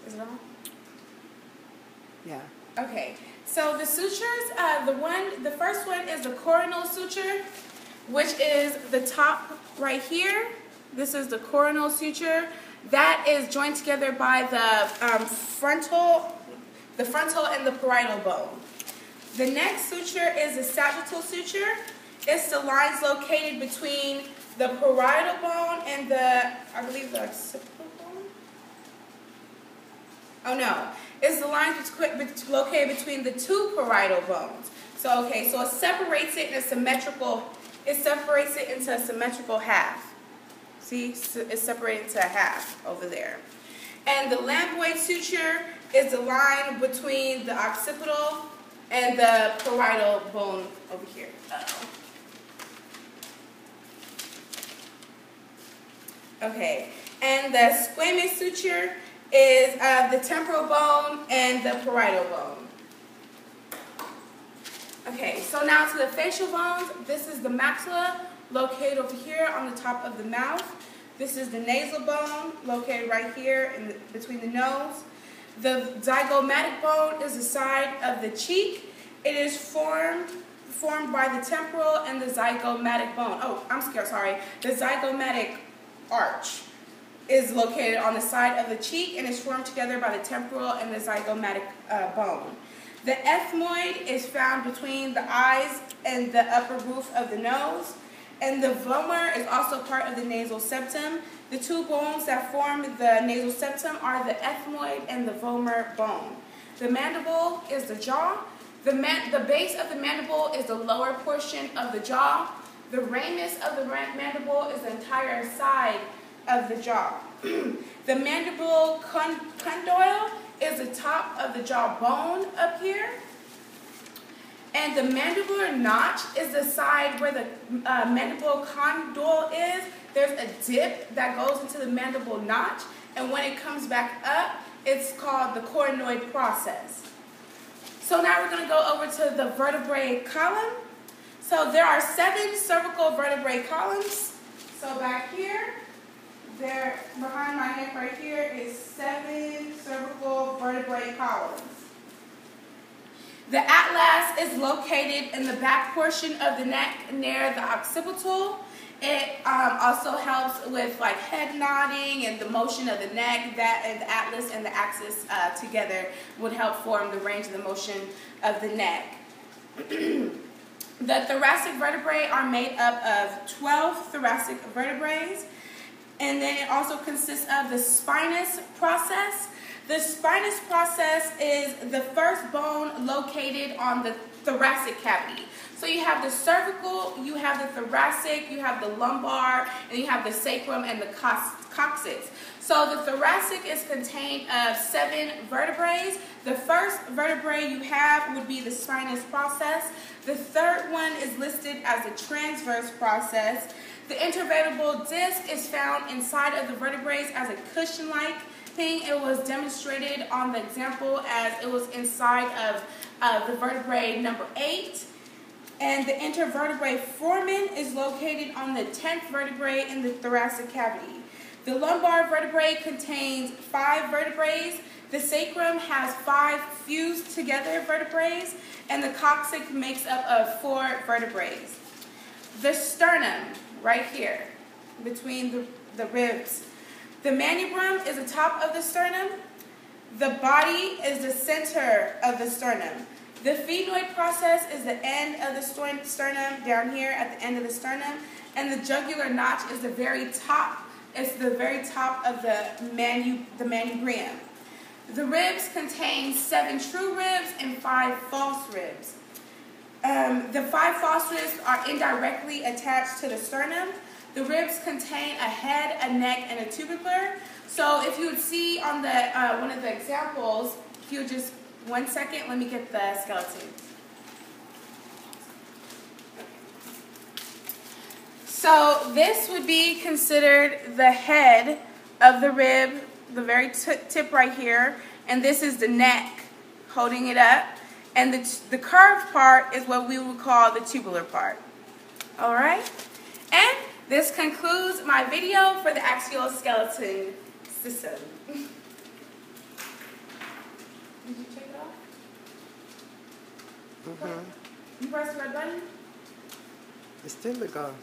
Is it on? Yeah. Okay. So the sutures, the first one is the coronal suture, which is the top right here. This is the coronal suture. That is joined together by the frontal and the parietal bone. The next suture is the sagittal suture. It's the lines located between the parietal bone and I believe the occipital bone? Oh no, it's the lines located between the two parietal bones. So okay, so it separates it into a symmetrical half. See, it's separated into a half over there. And the lambdoid suture is the line between the occipital and the parietal bone over here. Okay, and the squamous suture is the temporal bone and the parietal bone. Okay, so now to the facial bones. This is the maxilla, located over here on the top of the mouth. This is the nasal bone, located right here between the nose. The zygomatic bone is the side of the cheek. It is formed by the temporal and the zygomatic bone. Oh, sorry. The zygomatic arch is located on the side of the cheek and is formed together by the temporal and the zygomatic bone. The ethmoid is found between the eyes and the upper roof of the nose. And the vomer is also part of the nasal septum. The two bones that form the nasal septum are the ethmoid and the vomer bone. The mandible is the jaw. The base of the mandible is the lower portion of the jaw. The ramus of the mandible is the entire side of the jaw. The mandible condyle is the top of the jaw bone up here. And the mandibular notch is the side where the mandible condyle is. There's a dip that goes into the mandible notch, and when it comes back up, it's called the coronoid process. So now we're going to go over to the vertebrae column. So there are 7 cervical vertebrae columns. So back here, behind my neck right here is 7 cervical vertebrae columns. The atlas is located in the back portion of the neck near the occipital. It also helps with like head nodding and the motion of the neck. That and the atlas and the axis together would help form the range of the motion of the neck. The thoracic vertebrae are made up of 12 thoracic vertebrae, and then it also consists of the spinous process. The spinous process is the first bone located on the thoracic cavity. So you have the cervical, you have the thoracic, you have the lumbar, and you have the sacrum and the coccyx. So the thoracic is contained of 7 vertebrae. The first vertebrae you have would be the spinous process. The third one is listed as the transverse process. The intervertebral disc is found inside of the vertebrae as a cushion-like thing. It was demonstrated on the example as it was inside of the vertebrae number 8. And the intervertebrate foramen is located on the 10th vertebrae in the thoracic cavity. The lumbar vertebrae contains 5 vertebrae. The sacrum has 5 fused together vertebrae, and the coccyx makes up of 4 vertebrae. The sternum, right here, between the ribs. The manubrum is the top of the sternum. The body is the center of the sternum. The phenoid process is the end of the sternum, down here at the end of the sternum, and the jugular notch is the very top. It's the very top of the manubrium. The ribs contain 7 true ribs and 5 false ribs. The 5 false ribs are indirectly attached to the sternum. The ribs contain a head, a neck, and a tubercle. So if you would see on the one of the examples, if you would just 1 second, let me get the skeleton. So this would be considered the head of the rib, the very tip right here, and this is the neck holding it up, and the curved part is what we would call the tubular part. All right, and this concludes my video for the axial skeleton system. Mm-hmm. You press the red button? It's still a go.